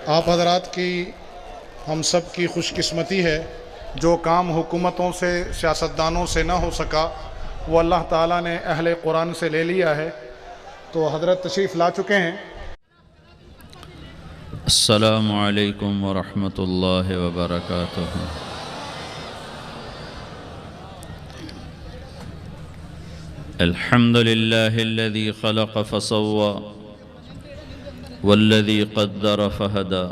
آپ حضرات کی ہم سب کی خوش قسمتی ہے، جو کام حکومتوں سے سیاستدانوں سے نہ ہو سکا وہ اللہ تعالیٰ نے اہل قرآن سے لے لیا ہے۔ تو حضرت تشریف لا چکے ہیں۔ السلام علیکم ورحمۃ اللہ وبرکاتہ۔ الحمد للہ الذی خلق فسوى والذی قدر فہدى۔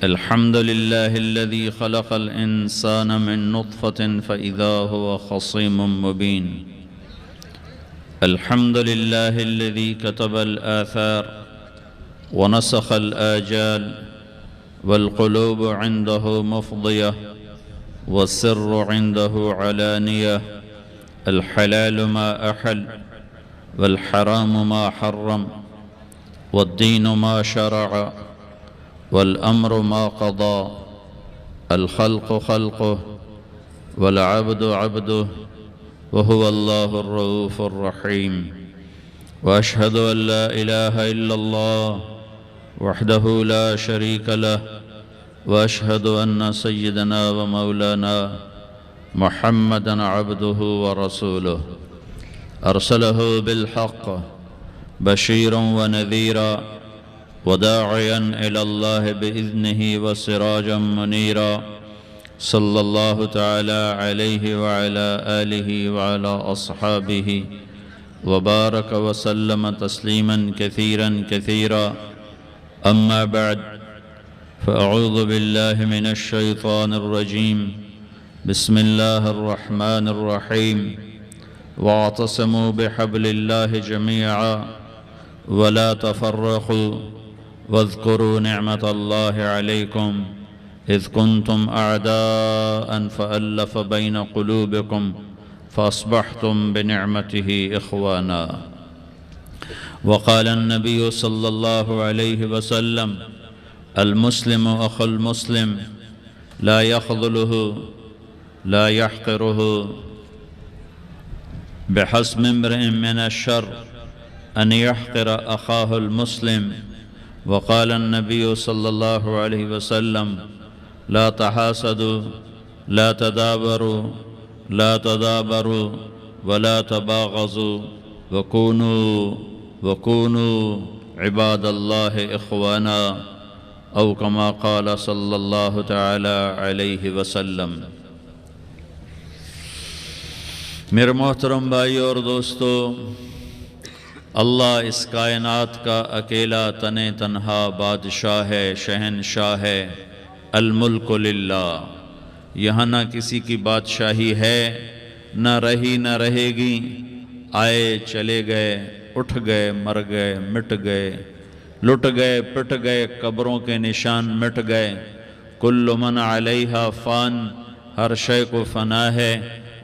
الحمد للہ الذی خلق الانسان من نطفة فإذا هو خصیم مبین۔ الحمد للہ الذی كتب الآثار ونسخ الآجال والقلوب عنده مفضية والسر عنده علانية، الحلال ما أحل والحرام ما حرم والدين ما شرع والأمر ما قضى، الخلق خلقه والعبد عبده وهو الله الرؤوف الرحيم، وأشهد أن لا إله إلا الله وحده لا شريك له، وأشهد أن سيدنا ومولانا محمدًا عبده ورسوله، أرسله بالحق بشيرا ونذيرا وداعيا إلى الله بإذنه وسراجا منيرا، صلى الله تعالى عليه وعلى آله وعلى أصحابه وبارك وسلم تسليما كثيرا كثيرا، أما بعد، فأعوذ بالله من الشيطان الرجيم، بسم الله الرحمن الرحيم، واعتصموا بحبل الله جميعا ولا تفرقوا واذكروا نعمة الله عليكم إذ كنتم أعداء فألف بين قلوبكم فأصبحتم بنعمته إخوانا، وقال النبي صلى الله عليه وسلم: المسلم أخو المسلم لا يخذله لا يحقره، بحسب امرئ من الشر أن يحقر أخاه المسلم، وقال النبي صلى الله عليه وسلم: لا تحاسدوا لا تدابروا لا تدابروا ولا تباغضوا وكونوا عباد الله إخوانا، أو كما قال صلى الله تعالى عليه وسلم۔ میرے محترم بھائی اور دوستو، اللہ اس کائنات کا اکیلا تنہا بادشاہ ہے، شہنشاہ ہے۔ الملک للہ، یہاں نہ کسی کی بادشاہی ہے، نہ رہی نہ رہے گی۔ آئے چلے گئے، اٹھ گئے، مر گئے، مٹ گئے، لٹ گئے، پٹ گئے، قبروں کے نشان مٹ گئے۔ کل من علیہا فان، ہر شے کو فنا ہے۔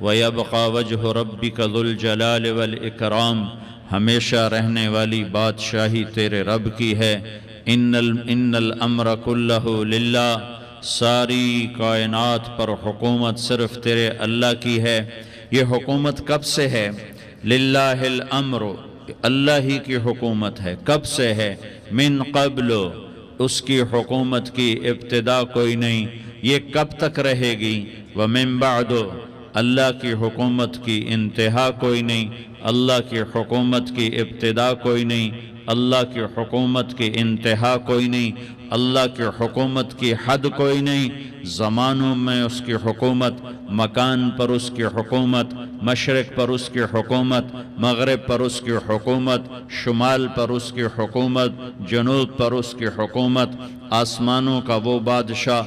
وَيَبْقَى وَجْهُ رَبِّكَ ذُو الْجَلَالِ وَالْإِكْرَامِ، ہمیشہ رہنے والی بادشاہی تیرے رب کی ہے۔ ان الامر کلہ للہ، ساری کائنات پر حکومت صرف تیرے اللہ کی ہے۔ یہ حکومت کب سے ہے؟ للہ الامر، اللہ ہی کی حکومت ہے۔ کب سے ہے؟ من قبل، اس کی حکومت کی ابتدا کوئی نہیں، یہ کب تک رہے گی؟ ومن بعد، اللہ کی حکومت کی انتہا کوئی نہیں، اللہ کی حکومت کی ابتدا کوئی نہیں، اللہ کی حکومت کی انتہا کوئی نہیں، اللہ کی حکومت کی حد کوئی نہیں۔ زمانوں میں اس کی حکومت، مکان پر اس کی حکومت، مشرق پر اس کی حکومت، مغرب پر اس کی حکومت، شمال پر اس کی حکومت، جنوب پر اس کی حکومت۔ آسمانوں کا وہ بادشاہ،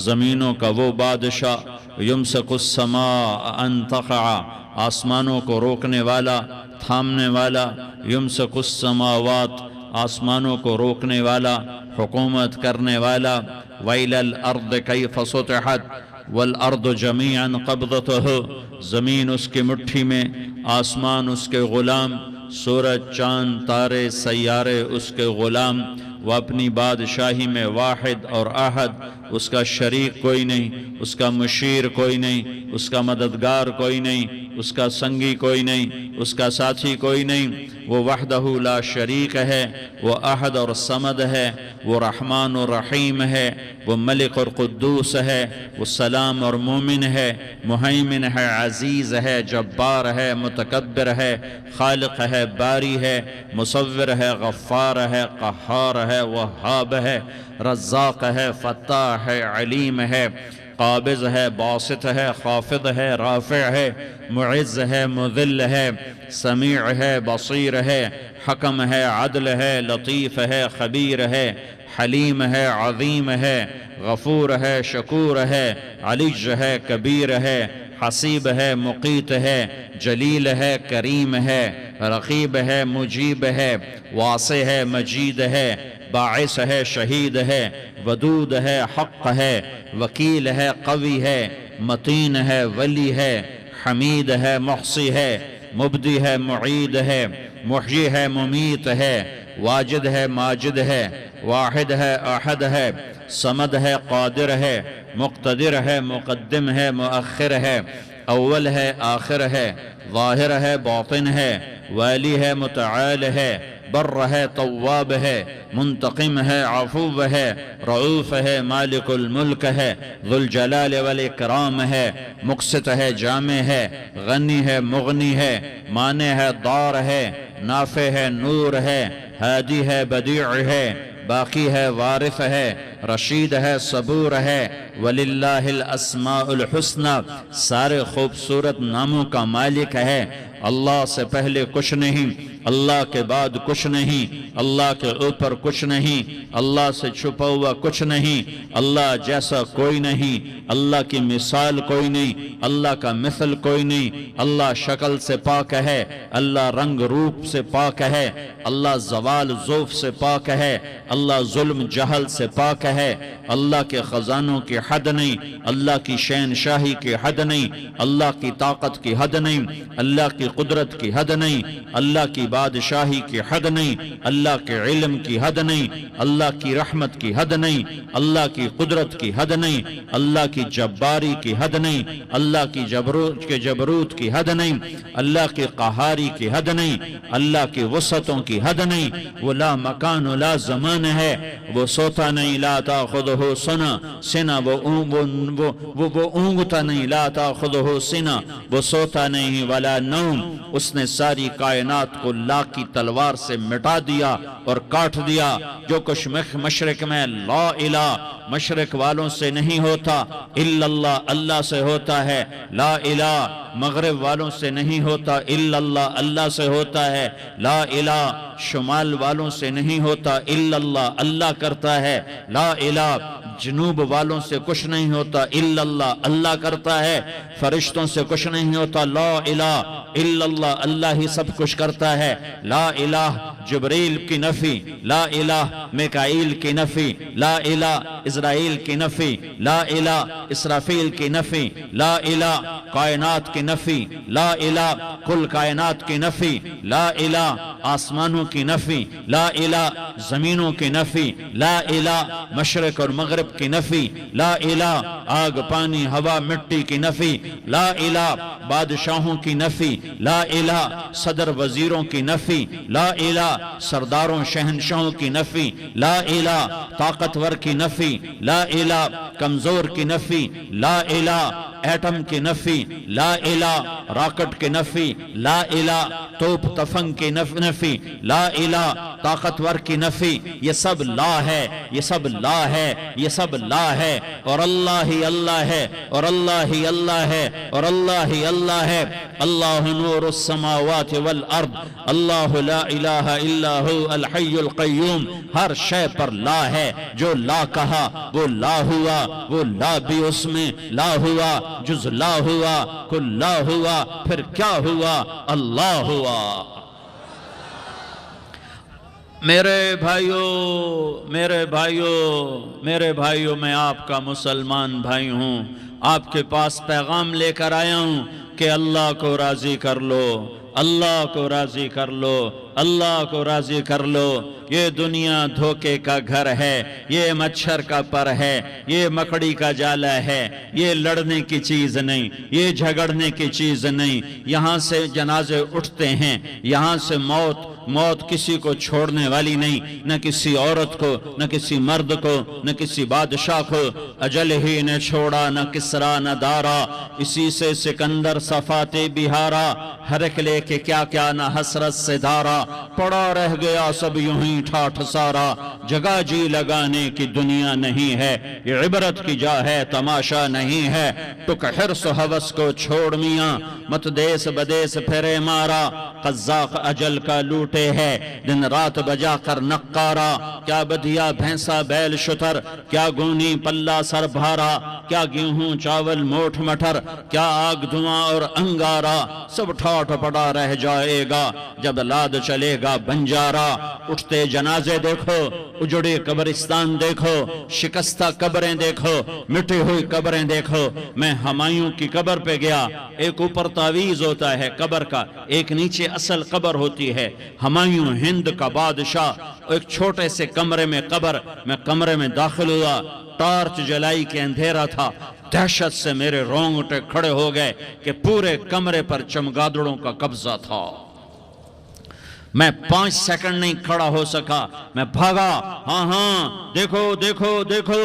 زمینوں کا وہ بادشاہ۔ یمسک السماء ان تقع، آسمانوں کو روکنے والا، تھامنے والا۔ یمسک السماوات، آسمانوں کو روکنے والا، حکومت کرنے والا۔ وَإِلَى الْأَرْضِ كَيْفَ سُطِحَتْ وَالْأَرْضُ جَمِيعًا قَبْضَتُهُ، زمین اس کی مٹھی میں، آسمان اس کے غلام، سورج، چاند، تارے، سیارے اس کے غلام۔ وہ اپنی بادشاہی میں واحد اور احد، اس کا شریک کوئی نہیں، اس کا مشیر کوئی نہیں، اس کا مددگار کوئی نہیں۔ اس کا سنگی کوئی نہیں، اس کا ساتھی کوئی نہیں۔ وہ وحدہ لا شریک ہے، وہ احد اور صمد ہے، وہ رحمان اور رحیم ہے، وہ ملک اور قدوس ہے، وہ سلام اور مومن ہے، مہیمن ہے، عزیز ہے، جبار ہے، متکبر ہے، خالق ہے، باری ہے، مصور ہے، غفار ہے، قہار ہے، وہاب ہے، رزاق ہے، فتاح ہے، علیم ہے، قابض ہے، باسط ہے، خافض ہے، رافع ہے، معز ہے، مذل ہے، سمیع ہے، بصیر ہے، حکم ہے، عدل ہے، لطیف ہے، خبیر ہے، حلیم ہے، عظیم ہے، غفور ہے، شکور ہے، علیج ہے، کبیر ہے، حسیب ہے، مقیت ہے، جلیل ہے، کریم ہے، رقیب ہے، مجیب ہے، واسع ہے، مجید ہے، باعث ہے، شہید ہے، ودود ہے، حق ہے، وکیل ہے، قوی ہے، متین ہے، ولی ہے، حمید ہے، محصی ہے، مبدی ہے، معید ہے، محیی ہے، ممیت ہے، واجد ہے، ماجد ہے، واحد ہے، احد ہے، صمد ہے، قادر ہے، مقتدر ہے، مقدم ہے، مؤخر ہے، اول ہے، آخر ہے، ظاہر ہے، باطن ہے، والی ہے، متعال ہے، بر ہے، تواب ہے، منتقم ہے، عفو ہے، رعوف ہے، مالک الملک ہے، ذو الجلال والاکرام ہے، مقسط ہے، جامع ہے، غنی ہے، مغنی ہے، مانع ہے، دار ہے، نافع ہے، نور ہے، ہادی ہے، بدیع ہے، باقی ہے، وارث ہے، رشید ہے، صبور ہے، وَلِلَّهِ الْأَسْمَاءُ الْحُسْنَى، سارے خوبصورت ناموں کا مالک ہے۔ اللہ سے پہلے کچھ نہیں، اللہ کے بعد کچھ نہیں، اللہ کے اوپر کچھ نہیں، اللہ سے چھپا ہوا کچھ نہیں، اللہ جیسا کوئی نہیں، اللہ کی مثال کوئی نہیں، اللہ کا مثل کوئی نہیں، اللہ شکل سے پاک ہے، اللہ رنگ روپ سے پاک ہے، اللہ زوال ذوف سے پاک ہے، اللہ ظلم جہل سے پاک ہے، اللہ کے خزانوں کی حد نہیں، اللہ کی شہنشاہی کی حد نہیں، اللہ کی طاقت کی حد نہیں، اللہ کی قدرت کی حد نہیں، اللہ کی بادشاہی کی حد نہیں، اللہ کے علم کی حد نہیں، اللہ کی رحمت کی حد نہیں، اللہ کی قدرت کی حد نہیں، اللہ کی جباری کی حد نہیں، اللہ کی جبروت کی حد نہیں، اللہ کی قہاری کی حد نہیں، اللہ کی وسعتوں کی حد نہیں۔ وہ لا مکان و لا زمان ہے، وہ سوتا نہیں، لا تاخذہ سنہ، وہ اونگتا نہیں، لا تاخذہ سنہ، وہ سوتا نہیں، ولا نوم، اس نے ساری کائنات کو لا کی تلوار سے مٹا دیا اور کاٹ دیا۔ جو کچھ مشرق میں لا الہ مشرق والوں سے نہیں ہوتا، الا اللہ اللہ سے ہوتا ہے، لا الہ مغرب والوں سے نہیں ہوتا، الا اللہ اللہ سے ہوتا ہے، لا الہ شمال والوں سے نہیں ہوتا، الا اللہ اللہ کرتا ہے، لا الہ جنوب والوں سے کچھ نہیں ہوتا، الا اللہ اللہ کرتا ہے، فرشتوں سے کچھ نہیں ہوتا، لا الہ الا اللہ اللہ ہی سب کچھ کرتا ہے، لا الہ جبریل کی نفی، لا الہ میکائیل کی نفی، لا الہ اسرائیل کی نفی، لا الہ اسرافیل کی نفی، لا الہ کائنات کی نفی، لا الہ کل کائنات کی نفی، لا الہ آسمانوں کی نفی، لا الہ زمینوں کی نفی، لا الہ مشرق اور مغرب کی نفی، لا الہ آگ پانی ہوا مٹی کی نفی، لا الہ بادشاہوں کی نفی، لا الہ صدر وزیروں کی نفی، لا الہ سرداروں شہنشاہوں کی نفی، لا الہ طاقتور کی نفی، لا الہ کمزور کی نفی، لا الہ ایٹم کی نفی، لا الہ راکٹ کی نفی، لا الہ توپ تفنگ کی نفی، لا الہ طاقتور کی نفی، یہ سب لا ہے، یہ سب لا ہے، یہ سب لا ہے، اور اللہ ہی اللہ ہے، اور اللہ ہی اللہ ہے، اور اللہ ہی اللہ ہے۔ اللہ نور السماوات والارض، اللہ لا الہ الا ہو الحی القیوم، ہر شے پر لا ہے، جو لا کہا وہ لا ہوا، وہ لا بھی اس میں لا ہوا، جز لا ہوا کل لا ہوا، پھر کیا ہوا؟ اللہ ہوا۔ میرے بھائیو میں آپ کا مسلمان بھائی ہوں، آپ کے پاس پیغام لے کر آیا ہوں کہ اللہ کو راضی کر لو، اللہ کو راضی کر لو، اللہ کو راضی کر لو. یہ دنیا دھوکے کا گھر ہے، یہ مچھر کا پر ہے، یہ مکڑی کا جالا ہے، یہ لڑنے کی چیز نہیں، یہ جھگڑنے کی چیز نہیں. یہاں سے جنازے اٹھتے ہیں، یہاں سے موت کسی کو چھوڑنے والی نہیں، نہ کسی عورت کو، نہ کسی مرد کو، نہ کسی بادشاہ کو. اجل ہی نے چھوڑا نہ کسرا نہ دارا، اسی سے سکندر صفات بہارا. ہر ایک لے کے کیا کیا نہ حسرت سے دھارا، پڑا رہ گیا سب یوں ہی ٹھاٹھ سارا. جگہ جی لگانے کی دنیا نہیں ہے، یہ عبرت کی جا ہے تماشا نہیں ہے. ٹک حرص و حوث کو چھوڑ میاں، مت دیس بدیس پھرے مارا. قزاق اجل کا لوٹے ہے، دن رات بجا کر نقارا. کیا بدیا بھینسا بیل شتر، کیا گونی پلہ سر بھارا. کیا گیہوں چاول موٹھ مٹر، کیا آگ دھواں اور انگارا. سب ٹھاٹھ پڑا رہ جائے گا جب لاد چلے گا بنجارا. اٹھتے جنازے دیکھو، اجڑے قبرستان دیکھو، شکستہ قبریں دیکھو، مٹی ہوئی قبریں دیکھو. میں ہمایوں کی قبر پہ گیا، ایک اوپر تعویذ ہوتا ہے قبر کا، ایک نیچے اصل قبر ہوتی ہے. ہمایوں ہند کا بادشاہ، ایک چھوٹے سے کمرے میں قبر. میں کمرے میں داخل ہوا، ٹارچ جلائی کے اندھیرا تھا. دہشت سے میرے رونگٹے کھڑے ہو گئے کہ پورے کمرے پر چمگادڑوں کا قبضہ تھا. میں 5 سیکنڈ نہیں کھڑا ہو سکا، میں بھاگا. ہاں دیکھو دیکھو دیکھو،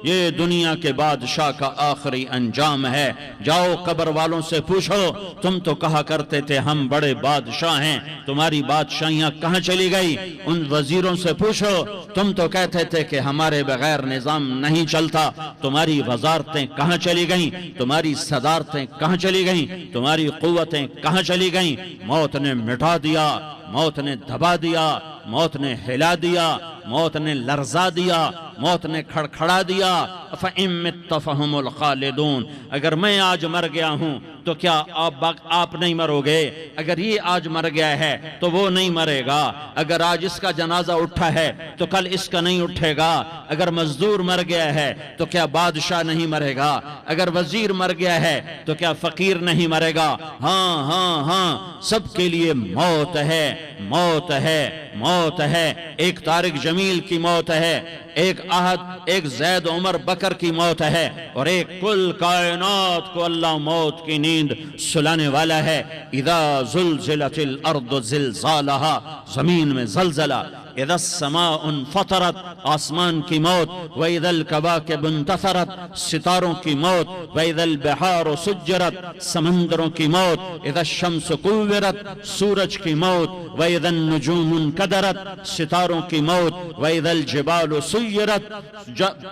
یہ دنیا کے بادشاہ کا آخری انجام ہے. جاؤ قبر والوں سے پوچھو، تم تو کہا کرتے تھے ہم بڑے بادشاہ ہیں، تمہاری بادشاہیاں کہاں چلی گئی؟ ان وزیروں سے پوچھو، تم تو کہتے تھے کہ ہمارے بغیر نظام نہیں چلتا، تمہاری وزارتیں کہاں چلی گئیں؟ تمہاری صدارتیں کہاں چلی گئیں؟ تمہاری قوتیں کہاں چلی گئیں؟ موت نے مٹا دیا، موت نے دبا دیا، موت نے ہلا دیا، موت نے لرزا دیا، موت نے کھڑکھڑا دیا. فَإِن مِتَّ فَهُمُ الْخَالِدُونَ. اگر میں آج مر گیا ہوں تو کیا آپ نہیں مرو گے؟ اگر یہ آج مر گیا ہے تو وہ نہیں مرے گا. اگر آج اس کا جنازہ اٹھا ہے تو کل اس کا نہیں اٹھے گا. اگر مزدور مر گیا ہے تو کیا بادشاہ نہیں مرے گا؟ اگر وزیر مر گیا ہے تو کیا فقیر نہیں مرے گا؟ ہاں ہاں ہاں، سب کے لیے موت ہے، موت ہے، موت ہے. ایک طارق جمیل کی موت ہے، ایک زید عمر بکر کی موت ہے، اور ایک کل کائنات کو اللہ موت کی نیند سلانے والا ہے. اذا زلزلت الارض زلزالہا، زمین میں زلزلہ. اذا السماء انفطرت، آسمان کی موت. واذا الکواکب انتثرت، ستاروں کی موت. واذا البحار سجرت، سمندروں کی موت. اذا الشمس کورت، سورج کی موت. واذا النجوم انکدرت، ستاروں کی موت. واذا الجبال سیرت،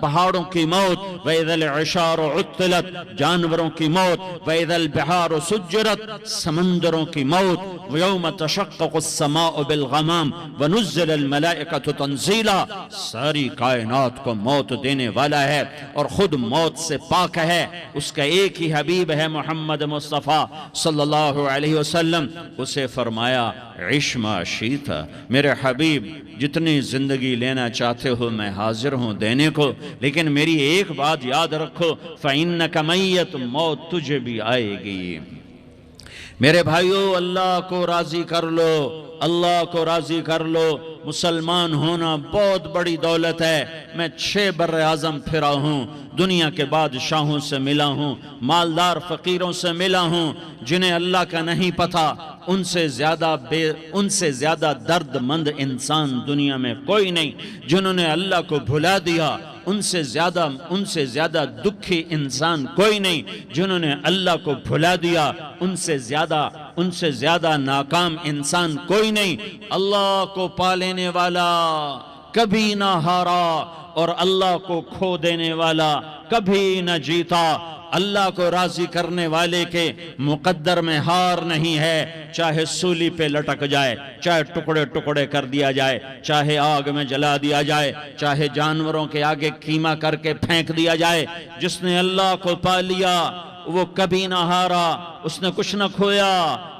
پہاڑوں کی موت. واذا العشار عطلت، جانوروں کی موت. واذا البحار سجرت، سمندروں کی موت. ویوم تشقق السماء بالغمام ونزل الملائکۃ تنزیلا. ساری کائنات کو موت دینے والا ہے اور خود موت سے پاک ہے. اس کا ایک ہی حبیب ہے محمد مصطفیٰ صلی اللہ علیہ وسلم. اسے فرمایا عش ما شئت، میرے حبیب جتنی زندگی لینا چاہتے ہو میں حاضر ہوں دینے کو، لیکن میری ایک بات یاد رکھو، فَإِنَّكَ مَيَّتٌ، موت تجھے بھی آئے گی. میرے بھائیو، اللہ کو راضی کر لو، اللہ کو راضی کر لو. مسلمان ہونا بہت بڑی دولت ہے. میں 6 بر اعظم پھرا ہوں، دنیا کے بادشاہوں سے ملا ہوں، مالدار فقیروں سے ملا ہوں. جنہیں اللہ کا نہیں پتہ، ان سے زیادہ درد مند انسان دنیا میں کوئی نہیں. جنہوں نے اللہ کو بھلا دیا، ان سے زیادہ دکھی انسان کوئی نہیں. جنہوں نے اللہ کو بھلا دیا، ان سے زیادہ ناکام انسان کوئی نہیں. اللہ کو پا لینے والا کبھی نہ ہارا، اور اللہ کو کھو دینے والا کبھی نہ جیتا. اللہ کو راضی کرنے والے کے مقدر میں ہار نہیں ہے. چاہے سولی پہ لٹک جائے، چاہے ٹکڑے ٹکڑے کر دیا جائے، چاہے آگ میں جلا دیا جائے، چاہے جانوروں کے آگے کیما کر کے پھینک دیا جائے. جس نے اللہ کو پا لیا وہ کبھی نہ ہارا، اس نے کچھ نہ کھویا،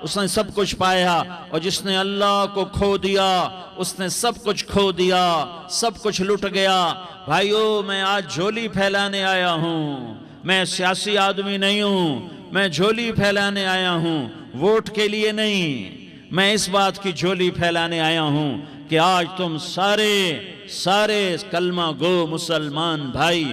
اس نے سب کچھ پایا. اور جس نے اللہ کو کھو دیا اس نے سب کچھ کھو دیا، سب کچھ لٹ گیا. بھائیو، میں آج جھولی پھیلانے آیا ہوں، میں سیاسی آدمی نہیں ہوں، میں جھولی پھیلانے آیا ہوں، ووٹ کے لیے نہیں. میں اس بات کی جھولی پھیلانے آیا ہوں کہ آج تم سارے کلمہ گو مسلمان بھائی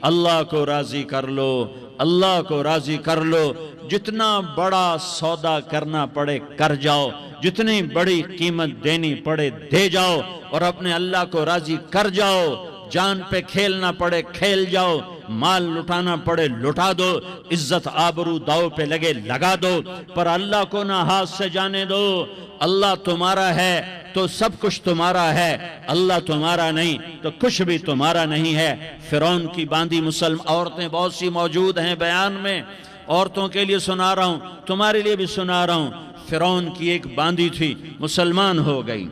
اللہ کو راضی کر لو، اللہ کو راضی کر لو، جتنا بڑا سودا کرنا پڑے کر جاؤ، جتنی بڑی قیمت دینی پڑے دے جاؤ، اور اپنے اللہ کو راضی کر جاؤ، جان پہ کھیلنا پڑے کھیل جاؤ، مال لٹانا پڑے لٹا دو، عزت آبرو داؤ پہ لگے لگا دو، پر اللہ کو نہ ہاتھ سے جانے دو۔ اللہ تمہارا ہے تو سب کچھ تمہارا ہے، اللہ تمہارا نہیں تو کچھ بھی تمہارا نہیں ہے۔ فرعون کی باندھی مسلم عورتیں بہت سی موجود ہیں بیان میں، عورتوں کے لیے سنا رہا ہوں، تمہارے لیے بھی سنا رہا ہوں۔ فرعون کی ایک باندھی تھی، مسلمان ہو گئی۔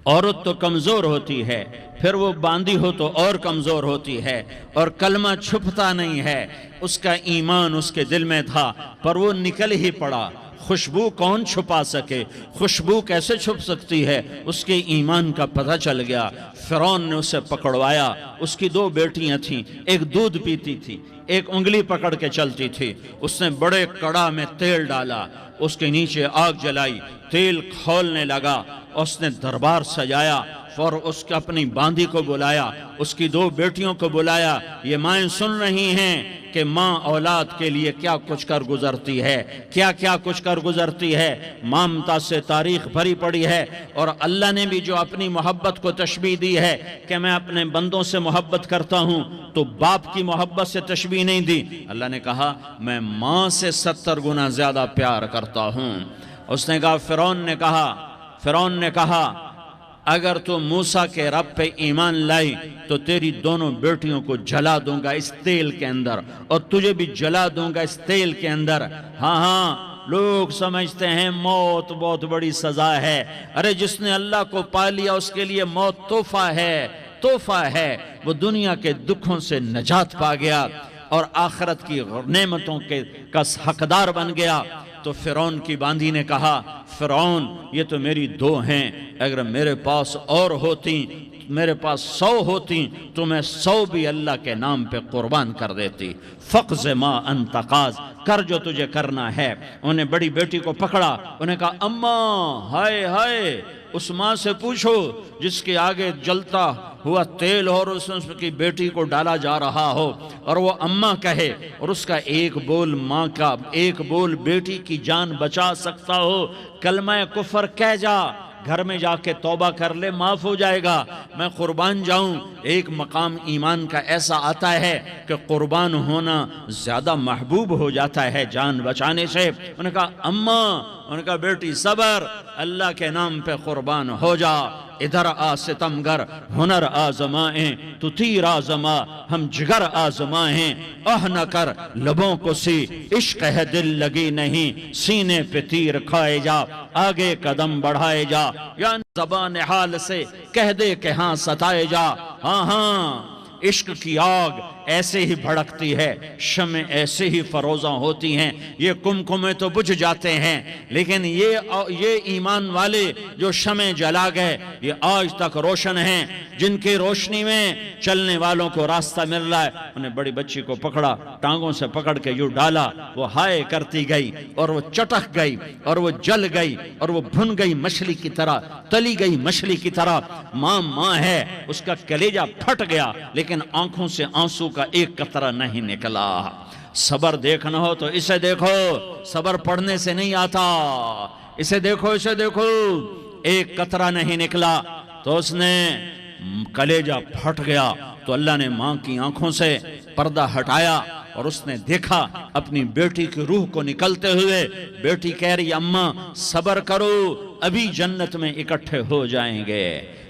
عورت تو کمزور ہوتی ہے، پھر وہ باندھی ہو تو اور کمزور ہوتی ہے، اور کلمہ چھپتا نہیں ہے۔ اس کا ایمان اس کے دل میں تھا، پر وہ نکل ہی پڑا۔ خوشبو کون چھپا سکے؟ خوشبو کیسے چھپ سکتی ہے؟ اس کے ایمان کا پتہ چل گیا۔ فرعون نے اسے پکڑوایا۔ اس کی 2 بیٹیاں تھیں، ایک دودھ پیتی تھی، ایک انگلی پکڑ کے چلتی تھی۔ اس نے بڑے کڑا میں تیل ڈالا، اس کے نیچے آگ جلائی، تیل کھولنے لگا، اس نے دربار سجایا، اور اس کے اپنی باندھی کو بلایا، اس کی 2 بیٹیوں کو بلایا۔ یہ مائیں سن رہی ہیں کہ ماں اولاد کے لیے کیا کچھ کر گزرتی ہے، کیا کچھ کر گزرتی ہے۔ مامتا سے تاریخ بھری پڑی ہے، اور اللہ نے بھی جو اپنی محبت کو تشبیہ دی ہے کہ میں اپنے بندوں سے محبت کرتا ہوں، تو باپ کی محبت سے تشبیہ نہیں دی۔ اللہ نے کہا میں ماں سے 70 گنا زیادہ پیار کرتا ہوں۔ اس نے کہا فرعون نے کہا اگر تو موسیٰ کے رب پہ ایمان لائی تو تیری دونوں بیٹیوں کو جلا دوں گا اس تیل کے اندر، اور تجھے بھی جلا دوں گا اس تیل کے اندر۔ ہاں لوگ سمجھتے ہیں موت بہت بڑی سزا ہے۔ ارے جس نے اللہ کو پا لیا اس کے لیے موت تحفہ ہے۔ وہ دنیا کے دکھوں سے نجات پا گیا اور آخرت کی نعمتوں کا حقدار بن گیا۔ تو فرعون کی باندھی نے کہا فرعون یہ تو میری 2 ہیں، اگر میرے پاس اور ہوتی، میرے پاس 100 ہوتی تو میں 100 بھی اللہ کے نام پہ قربان کر دیتی۔ فقض ما انت قاض، کر جو تجھے کرنا ہے۔ انہیں بڑی بیٹی کو پکڑا، انہیں کہا اماں ہائے اس ماں سے پوچھو جس کے آگے جلتا ہوا تیل اور اس کی بیٹی کو ڈالا جا رہا ہو، اور وہ اماں کہے، اور اس کا ایک بول ماں کا، ایک بول بیٹی کی جان بچا سکتا ہو، کلمہ کفر کہہ جا، گھر میں جا کے توبہ کر لے، معاف ہو جائے گا، میں قربان جاؤں۔ ایک مقام ایمان کا ایسا آتا ہے کہ قربان ہونا زیادہ محبوب ہو جاتا ہے جان بچانے سے۔ انہوں نے کہا اماں، انہوں نے کہا بیٹی صبر، اللہ کے نام پہ قربان ہو جا۔ ادھر آ ستمگر، ہنر آزمائیں تو تیر آزما، ہم جگر آزمائیں، نہ کر لبوں کو سی، عشق ہے دل لگی نہیں، سینے پہ تیر کھائے جا، آگے قدم بڑھائے جا، یا زبان حال سے کہہ دے کہ ہاں ستائے جا۔ ہاں عشق کی آگ ایسے ہی بھڑکتی ہے، شمع ایسے ہی فروزاں ہوتی ہیں، یہ کمکمیں تو بجھ جاتے ہیں، لیکن یہ ایمان والے جو شمع جلا گئے یہ آج تک روشن ہیں، جن کی روشنی میں چلنے والوں کو راستہ مل رہا ہے۔ انہیں بڑی بچی کو پکڑا، ٹانگوں سے پکڑ کے یوں ڈالا، وہ ہائے کرتی گئی اور وہ چٹک گئی اور وہ جل گئی اور وہ بھن گئی مچھلی کی طرح، تلی گئی مچھلی کی طرح۔ ماں ہے، اس کا کلیجہ پھٹ گیا، لیکن آنکھوں سے آنسو کا ایک قطرہ نہیں نکلا۔ صبر دیکھنا ہو تو اسے دیکھو، صبر پڑھنے سے نہیں آتا، اسے دیکھو ایک قطرہ نہیں نکلا تو اس نے کلیجہ پھٹ گیا۔ تو اللہ نے ماں کی آنکھوں سے پردہ ہٹایا اور اس نے دیکھا اپنی بیٹی کی روح کو نکلتے ہوئے۔ بیٹی کہہ رہی اماں صبر کرو، ابھی جنت میں اکٹھے ہو جائیں گے۔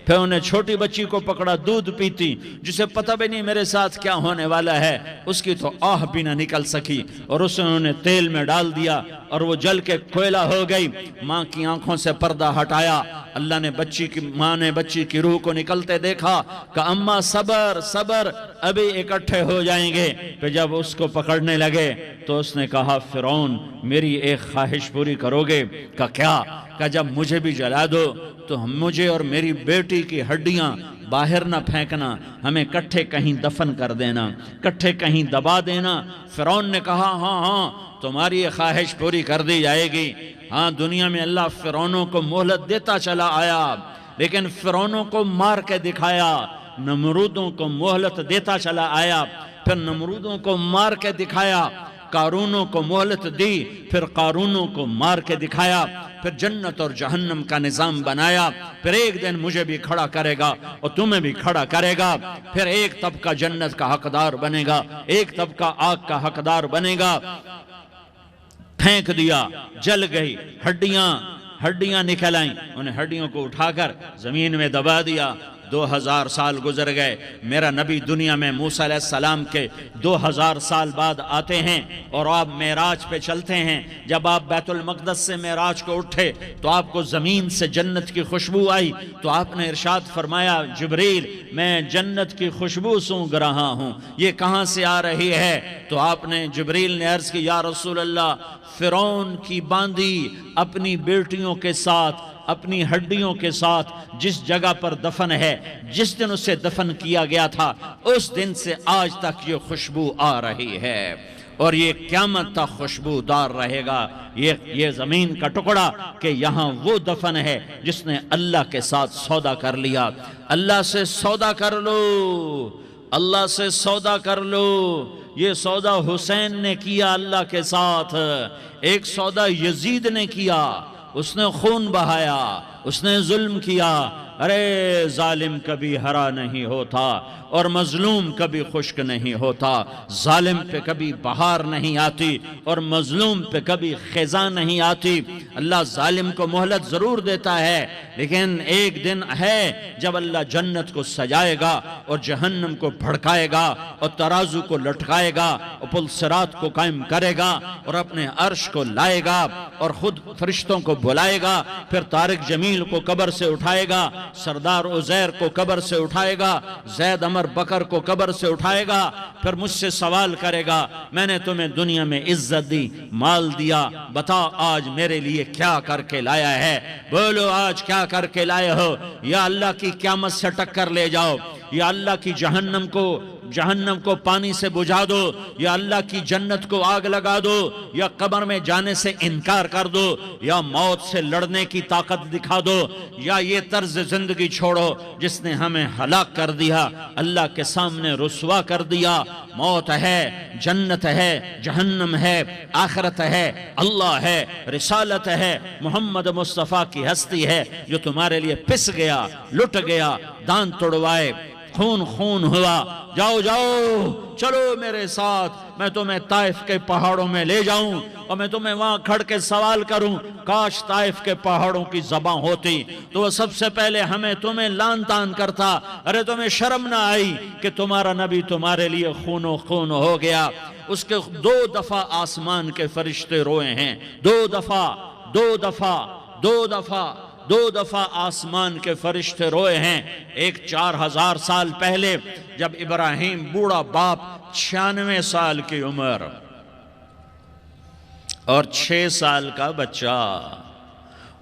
پھر انہیں چھوٹی بچی کو پکڑا، دودھ پیتی، جسے پتہ بھی نہیں میرے ساتھ کیا ہونے والا ہے، اس کی تو آہ بھی نہ نکل سکی، اور اس نے انہیں تیل میں ڈال دیا اور وہ جل کے کوئلہ ہو گئی۔ ماں کی آنکھوں سے پردہ ہٹایا، اللہ نے ماں نے بچی کی روح کو نکلتے دیکھا کہ اماں صبر ابھی اکٹھے ہو جائیں گے۔ پھر جب اس کو پکڑنے لگے تو اس نے کہا فرعون میری ایک خواہش پوری کرو گے؟ کہ کیا؟ کہ جب مجھے بھی جلا دو تو مجھے اور میری بیٹی کی ہڈیاں باہر نہ پھینکنا، ہمیں کٹھے کہیں دفن کر دینا، کٹھے کہیں دبا دینا۔ فرعون نے کہا ہاں تمہاری یہ خواہش پوری کر دی جائے گی۔ ہاں دنیا میں اللہ فرعونوں کو مہلت دیتا چلا آیا، لیکن فرعونوں کو مار کے دکھایا، نمرودوں کو مہلت دیتا چلا آیا، پھر نمرودوں کو مار کے دکھایا، قارونوں کو مہلت دی، پھر قارونوں کو مار کے دکھایا، پھر جنت اور جہنم کا نظام بنایا، پھر ایک دن مجھے بھی کھڑا کرے گا اور تمہیں بھی کھڑا کرے گا، پھر ایک طبقہ جنت کا حقدار بنے گا، ایک طبقہ آگ کا حقدار بنے گا۔ پھینک دیا، جل گئی، ہڈیاں نکل آئیں، انہیں ہڈیوں کو اٹھا کر زمین میں دبا دیا۔ 2000 سال گزر گئے، میرا نبی دنیا میں موسیٰ علیہ السلام کے 2000 سال بعد آتے ہیں اور آپ معراج پہ چلتے ہیں۔ جب آپ بیت المقدس سے معراج کو اٹھے تو آپ کو زمین سے جنت کی خوشبو آئی، تو آپ نے ارشاد فرمایا جبریل میں جنت کی خوشبو سونگ رہا ہوں، یہ کہاں سے آ رہی ہے؟ تو آپ نے جبریل نے عرض کی یا رسول اللہ، فرعون کی باندی اپنی بیٹیوں کے ساتھ، اپنی ہڈیوں کے ساتھ جس جگہ پر دفن ہے، جس دن اسے دفن کیا گیا تھا، اس دن سے آج تک یہ خوشبو آ رہی ہے اور یہ قیامت تک خوشبودار رہے گا۔ یہ زمین کا ٹکڑا کہ یہاں وہ دفن ہے جس نے اللہ کے ساتھ سودا کر لیا۔ اللہ سے سودا کر لو، اللہ سے سودا کر لو۔ یہ سودا حسین نے کیا اللہ کے ساتھ، ایک سودا یزید نے کیا، اس نے خون بہایا، اس نے ظلم کیا۔ ارے ظالم کبھی ہرا نہیں ہوتا اور مظلوم کبھی خشک نہیں ہوتا، ظالم پہ کبھی بہار نہیں آتی اور مظلوم پہ کبھی خزاں نہیں آتی۔ اللہ ظالم کو مہلت ضرور دیتا ہے، لیکن ایک دن ہے جب اللہ جنت کو سجائے گا اور جہنم کو بھڑکائے گا اور ترازو کو لٹکائے گا اور پل صراط کو قائم کرے گا اور اپنے عرش کو لائے گا اور خود فرشتوں کو بلائے گا، پھر طارق جمیل کو قبر سے اٹھائے گا، سردار عزیر کو قبر سے اٹھائے گا، زید عمر بکر کو قبر سے اٹھائے گا، پھر مجھ سے سوال کرے گا میں نے تمہیں دنیا میں عزت دی، مال دیا، بتا آج میرے لیے کیا کر کے لایا ہے؟ بولو آج کیا کر کے لائے ہو؟ یا اللہ کی قیامت سے ٹکر لے جاؤ، یا اللہ کی جہنم کو پانی سے بجھا دو، یا اللہ کی جنت کو آگ لگا دو، یا قبر میں جانے سے انکار کر دو، یا موت سے لڑنے کی طاقت دکھا دو، یا یہ طرز زندگی چھوڑو جس نے ہمیں ہلاک کر دیا، اللہ کے سامنے رسوا کر دیا۔ موت ہے، جنت ہے، جہنم ہے، آخرت ہے، اللہ ہے، رسالت ہے، محمد مصطفیٰ کی ہستی ہے جو تمہارے لیے پس گیا، لٹ گیا، دان توڑوائے، خون ہوا۔ جاؤ چلو میرے ساتھ، میں تمہیں طائف کے پہاڑوں میں لے جاؤں اور میں تمہیں وہاں کھڑ کے سوال کروں، کاش طائف کے پہاڑوں کی زبان ہوتی تو وہ سب سے پہلے تمہیں لان تان کرتا۔ ارے تمہیں شرم نہ آئی کہ تمہارا نبی تمہارے لیے خون و خون ہو گیا؟ اس کے 2 دفعہ آسمان کے فرشتے روئے ہیں، 2 دفعہ آسمان کے فرشتے روئے ہیں۔ ایک 4000 سال پہلے جب ابراہیم بوڑھا باپ، 96 سال کی عمر اور 6 سال کا بچہ،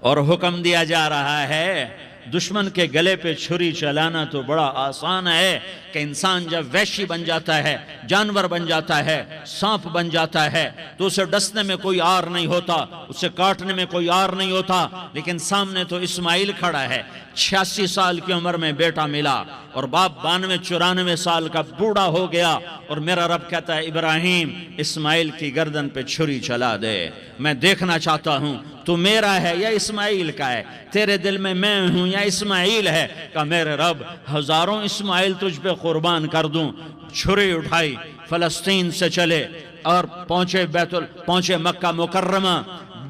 اور حکم دیا جا رہا ہے دشمن کے گلے پہ چھری چلانا تو بڑا آسان ہے کہ انسان جب وحشی بن جاتا ہے، جانور بن جاتا ہے، سانپ بن جاتا ہے تو اسے ڈسنے میں کوئی آر نہیں ہوتا، اسے کاٹنے میں کوئی آر نہیں ہوتا، لیکن سامنے تو اسماعیل کھڑا ہے، 86 سال کی عمر میں بیٹا ملا اور باپ 92-94 سال کا بوڑھا ہو گیا، اور میرا رب کہتا ہے ابراہیم اسماعیل کی گردن پہ چھری چلا دے، میں دیکھنا چاہتا ہوں تو میرا ہے یا اسماعیل کا ہے، تیرے دل میں ہوں یا اسماعیل ہے؟ کہ میرے رب ہزاروں اسماعیل تجھ پہ قربان کر دوں۔ چھری اٹھائی، فلسطین سے چلے اور پہنچے مکہ مکرمہ،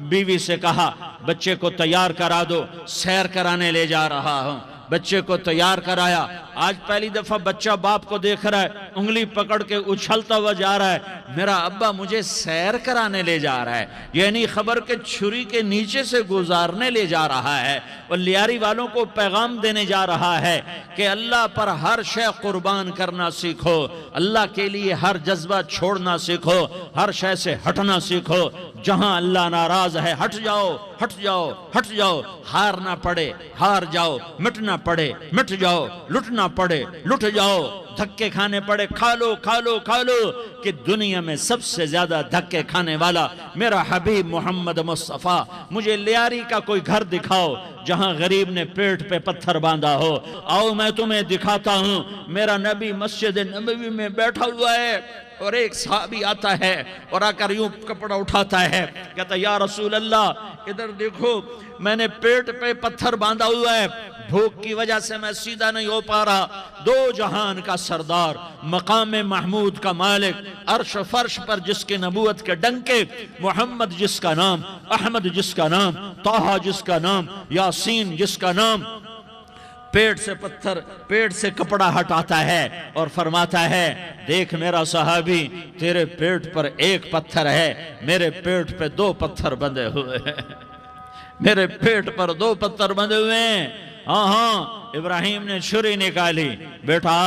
بیوی سے کہا بچے کو تیار کرا دو، سیر کرانے لے جا رہا ہوں۔ بچے کو تیار کرایا، آج پہلی دفعہ بچہ باپ کو دیکھ رہا ہے، انگلی پکڑ کے اچھلتا ہوا جا رہا ہے، میرا ابا مجھے سیر کرانے لے جا رہا ہے، یعنی خبر کے چھری کے نیچے سے گزارنے لے جا رہا ہے، اور لیاری والوں کو پیغام دینے جا رہا ہے کہ اللہ پر ہر شے قربان کرنا سیکھو، اللہ کے لیے ہر جذبہ چھوڑنا سیکھو، ہر شے سے ہٹنا سیکھو، جہاں اللہ ناراض ہے ہٹ جاؤ، ہار نہ پڑے ہار جاؤ، مٹنا پڑے مٹ جاؤ، لٹنا لٹنا پڑے لٹ جاؤ، دھکے کھانے پڑے کھا لو کھا لو کھا لو، کہ دنیا میں سب سے زیادہ دھکے کھانے والا میرا حبیب محمد مصطفیٰ۔ مجھے لیاری کا کوئی گھر دکھاؤ جہاں غریب نے پیٹ پہ پتھر باندھا ہو، آؤ میں تمہیں دکھاتا ہوں۔ میرا نبی مسجد نبوی میں بیٹھا ہوا ہے اور ایک صحابی آتا ہے اور آ کر یوں کپڑا اٹھاتا ہے، کہتا ہے یا رسول اللہ ادھر دیکھو، میں نے پیٹ پہ پتھر باندھا ہوا ہے، بھوک کی وجہ سے میں سیدھا نہیں ہو پا رہا۔ دو جہان کا سردار، مقام محمود کا مالک، عرش فرش پر جس کے نبوت کے ڈنکے، محمد جس کا نام، احمد جس کا نام، طٰہٰ جس کا نام، یاسین جس کا نام، پیٹ سے پتھر، پیٹ سے کپڑا ہٹاتا ہے اور فرماتا ہے دیکھ میرا صحابی، تیرے پیٹ پر ایک پتھر ہے، میرے پیٹ پہ دو پتھر بندھے ہوئے ہیں، میرے پیٹ پر دو پتھر بندھے ہوئے ہیں۔ ہاں ہاں، ابراہیم نے چھری نکالی، بیٹا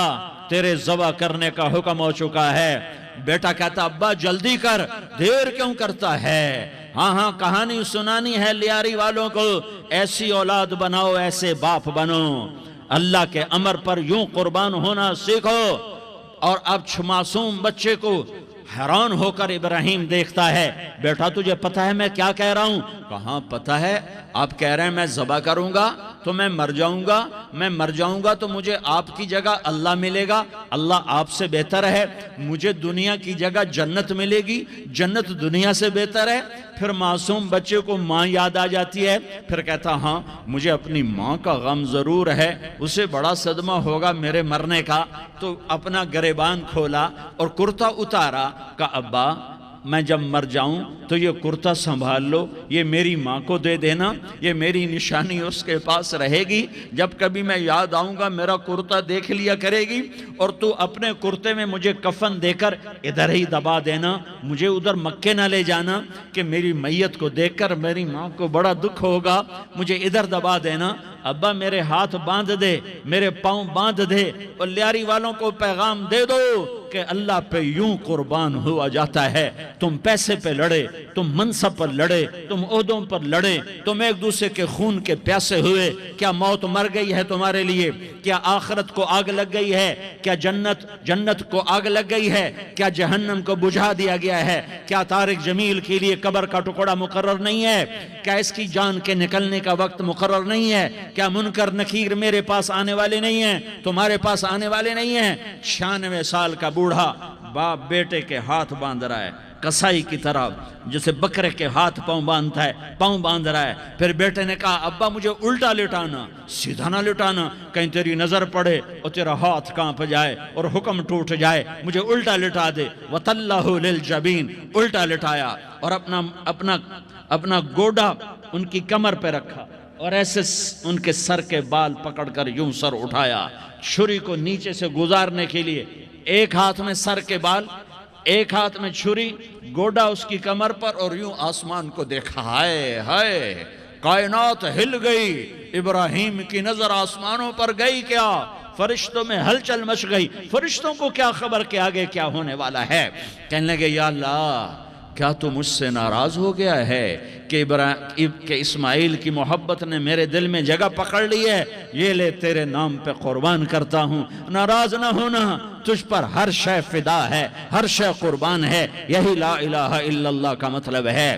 تیرے ذبح کرنے کا حکم ہو چکا ہے۔ بیٹا کہتا ابا جلدی کر، دیر کیوں کرتا ہے؟ ہاں ہاں، کہانی سنانی ہے لیاری والوں کو، ایسی اولاد بناؤ، ایسے باپ بنو، اللہ کے امر پر یوں قربان ہونا سیکھو۔ اور اب معصوم بچے کو حیران ہو کر ابراہیم دیکھتا ہے، بیٹا تجھے پتہ ہے میں کیا کہہ رہا ہوں؟ کہاں پتہ ہے، آپ کہہ رہے ہیں میں ذبح کروں گا تو میں مر جاؤں گا، میں مر جاؤں گا تو مجھے آپ کی جگہ اللہ ملے گا، اللہ آپ سے بہتر ہے، مجھے دنیا کی جگہ جنت ملے گی، جنت دنیا سے بہتر ہے۔ پھر معصوم بچے کو ماں یاد آ جاتی ہے، پھر کہتا ہاں مجھے اپنی ماں کا غم ضرور ہے، اسے بڑا صدمہ ہوگا میرے مرنے کا۔ تو اپنا گریبان کھولا اور کرتا اتارا، کہا ابا میں جب مر جاؤں تو یہ کرتا سنبھال لو، یہ میری ماں کو دے دینا، یہ میری نشانی اس کے پاس رہے گی، جب کبھی میں یاد آؤں گا میرا کرتا دیکھ لیا کرے گی، اور تو اپنے کرتے میں مجھے کفن دے کر ادھر ہی دبا دینا، مجھے ادھر مکے نہ لے جانا کہ میری میت کو دیکھ کر میری ماں کو بڑا دکھ ہوگا، مجھے ادھر دبا دینا۔ ابا میرے ہاتھ باندھ دے، میرے پاؤں باندھ دے، اور لیاری والوں کو پیغام دے دو کہ اللہ پہ یوں قربان ہوا جاتا ہے۔ تم پیسے پہ لڑے، تم منصب پر لڑے، تم عہدوں پر لڑے، تم ایک دوسرے کے خون کے پیاسے ہوئے، کیا موت مر گئی ہے تمہارے لیے؟ کیا آخرت کو آگ لگ گئی ہے؟ کیا جنت کو آگ لگ گئی ہے؟ کیا جہنم کو بجھا دیا گیا ہے؟ کیا طارق جمیل کے لیے قبر کا ٹکڑا مقرر نہیں ہے؟ کیا اس کی جان کے نکلنے کا وقت مقرر نہیں ہے؟ کیا منکر نکیر میرے پاس آنے والے نہیں ہیں، تمہارے پاس آنے والے نہیں ہیں؟ 96 سال کا بوڑھا باپ بیٹے کے ہاتھ باندھ رہا ہے، کسائی کی طرح جسے بکرے کے ہاتھ پاؤں باندھتا ہے، پاؤں باندھ رہا ہے۔ پھر بیٹے نے کہا ابا مجھے الٹا لٹانا، سیدھا نہ لٹانا، کہیں تیری نظر پڑے اور تیرا ہاتھ کانپ جائے اور حکم ٹوٹ جائے، مجھے الٹا لٹا دے۔ وَتَلَّهُ لِلْجَبِينَ، الٹا لٹایا اور اپنا گوڈا ان کی کمر پہ رکھا اور ایسے ان کے سر کے بال پکڑ کر یوں سر اٹھایا، چھری کو نیچے سے گزارنے کے لیے، ایک ہاتھ میں سر کے بال، ایک ہاتھ میں چھری، گوڈا اس کی کمر پر، اور یوں آسمان کو دیکھا۔ ہائے ہائے، کائنات ہل گئی، ابراہیم کی نظر آسمانوں پر گئی، کیا فرشتوں میں ہلچل مچ گئی، فرشتوں کو کیا خبر کہ آگے کیا ہونے والا ہے؟ کہنے لگے یا اللہ کیا تو مجھ سے ناراض ہو گیا ہے کہ اسماعیل کی محبت نے میرے دل میں جگہ پکڑ لی ہے؟ یہ لے تیرے نام پہ قربان کرتا ہوں، ناراض نہ ہونا، تجھ پر ہر شے فدا ہے، ہر شے قربان ہے، یہی لا الہ الا اللہ کا مطلب ہے۔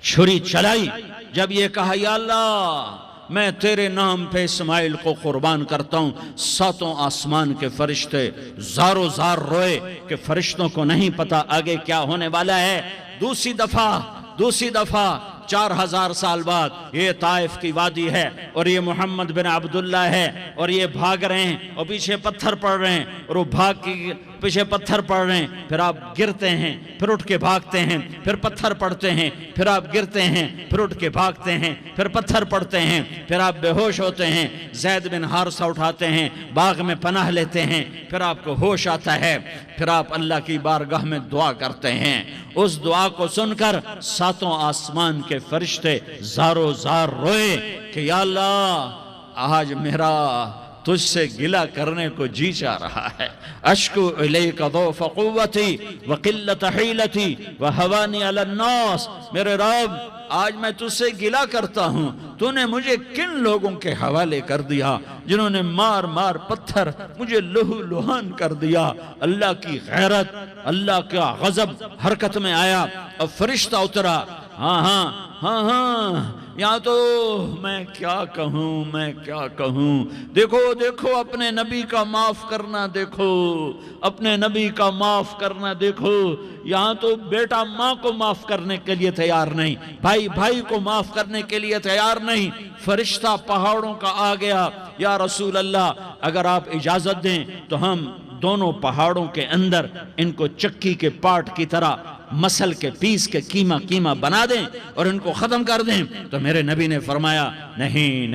چھری چلائی، جب یہ کہا یا اللہ میں تیرے نام پہ اسماعیل کو قربان کرتا ہوں، ساتوں آسمان کے فرشتے زارو زار روئے کہ فرشتوں کو نہیں پتا آگے کیا ہونے والا ہے۔ دوسری دفعہ 4000 سال بعد یہ طائف کی وادی ہے اور یہ محمد بن عبداللہ ہے اور یہ بھاگ رہے ہیں اور پیچھے پتھر پڑ رہے ہیں اور وہ بھاگ کے پیچھے پتھر پڑ رہے ہیں، پھر آپ گرتے ہیں، پھر اٹھ کے بھاگتے ہیں، پھر پتھر پڑتے ہیں، پھر آپ گرتے ہیں، پھر اٹھ کے بھاگتے ہیں، پھر پتھر پڑتے ہیں، پھر آپ بے ہوش ہوتے ہیں، زید بن حارثہ اٹھاتے ہیں، باغ میں پناہ لیتے ہیں، پھر آپ کو ہوش آتا ہے، پھر آپ اللہ کی بارگاہ میں دعا کرتے ہیں۔ اس دعا کو سن کر ساتوں آسمان کے فرشتے زارو زار روئے کہ یا اللہ آج میرا تجھ سے گلہ کرنے کو جی چاہ رہا ہے۔ اشکو الیک ضعف قوتی وقلت حیلتی وہوانی علی الناس، میرے رب آج میں تجھ سے گلہ کرتا ہوں، تو نے مجھے کن لوگوں کے حوالے کر دیا جنہوں نے مار مار پتھر مجھے لہو لہان کر دیا۔ اللہ کی غیرت، اللہ کا غضب حرکت میں آیا، اب فرشتہ اترا۔ ہاں یہاں تو میں کیا کہوں، دیکھو اپنے نبی کا معاف کرنا، دیکھو اپنے نبی کا معاف کرنا، دیکھو یہاں تو بیٹا ماں کو معاف کرنے کے لیے تیار نہیں، بھائی کو معاف کرنے کے لیے تیار نہیں۔ فرشتہ پہاڑوں کا آ گیا، یا رسول اللہ اگر آپ اجازت دیں تو ہم دونوں پہاڑوں کے اندر ان کو چکی کے پاٹ کی طرح مسل کے پیس کے کیما بنا دیں اور ان کو ختم کر دیں۔ تو میرے نبی نے فرمایا نہیں،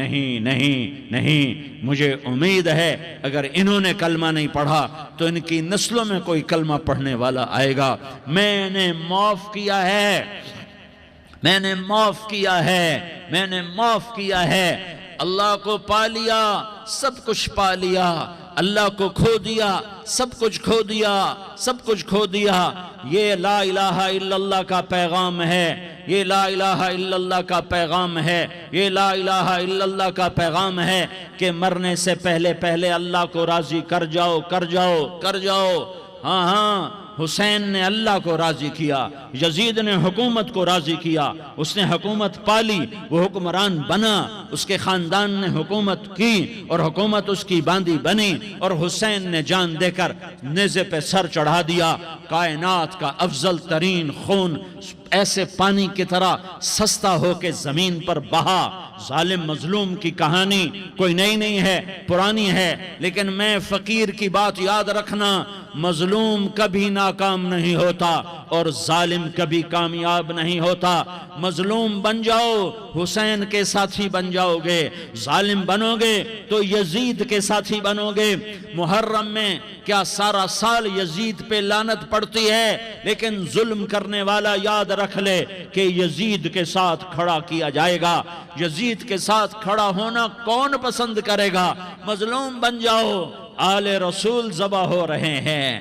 مجھے امید ہے اگر انہوں نے کلمہ نہیں پڑھا تو ان کی نسلوں میں کوئی کلمہ پڑھنے والا آئے گا۔ میں نے معاف کیا ہے، اللہ کو پا لیا، سب کچھ پا لیا، اللہ کو کھو دیا، سب کچھ کھو دیا۔ یہ لا الہ الا اللہ کا پیغام ہے، یہ لا الہ الا اللہ کا پیغام ہے، یہ لا الہ الا اللہ کا پیغام ہے کہ مرنے سے پہلے اللہ کو راضی کر جاؤ۔ ہاں حسین نے اللہ کو راضی کیا، یزید نے حکومت کو راضی کیا، اس نے حکومت پالی، وہ حکمران بنا، اس کے خاندان نے حکومت کی اور حکومت اس کی باندھی بنی، اور حسین نے جان دے کر نیزے پہ سر چڑھا دیا۔ کائنات کا افضل ترین خون ایسے پانی کی طرح سستا ہو کے زمین پر بہا۔ ظالم مظلوم کی کہانی کوئی نئی نہیں ہے، پرانی ہے، لیکن میں فقیر کی بات یاد رکھنا، مظلوم کبھی ناکام نہیں ہوتا اور ظالم کبھی کامیاب نہیں ہوتا۔ مظلوم بن جاؤ حسین کے ساتھی بن جاؤ گے، ظالم بنو گے تو یزید کے ساتھی بنو گے۔ محرم میں کیا سارا سال یزید پہ لعنت پڑتی ہے، لیکن ظلم کرنے والا یاد رکھ لے کہ یزید کے ساتھ کھڑا کیا جائے گا۔ یزید کے ساتھ کھڑا ہونا کون پسند کرے گا؟ مظلوم بن جاؤ، آل رسول ذبح ہو رہے ہیں۔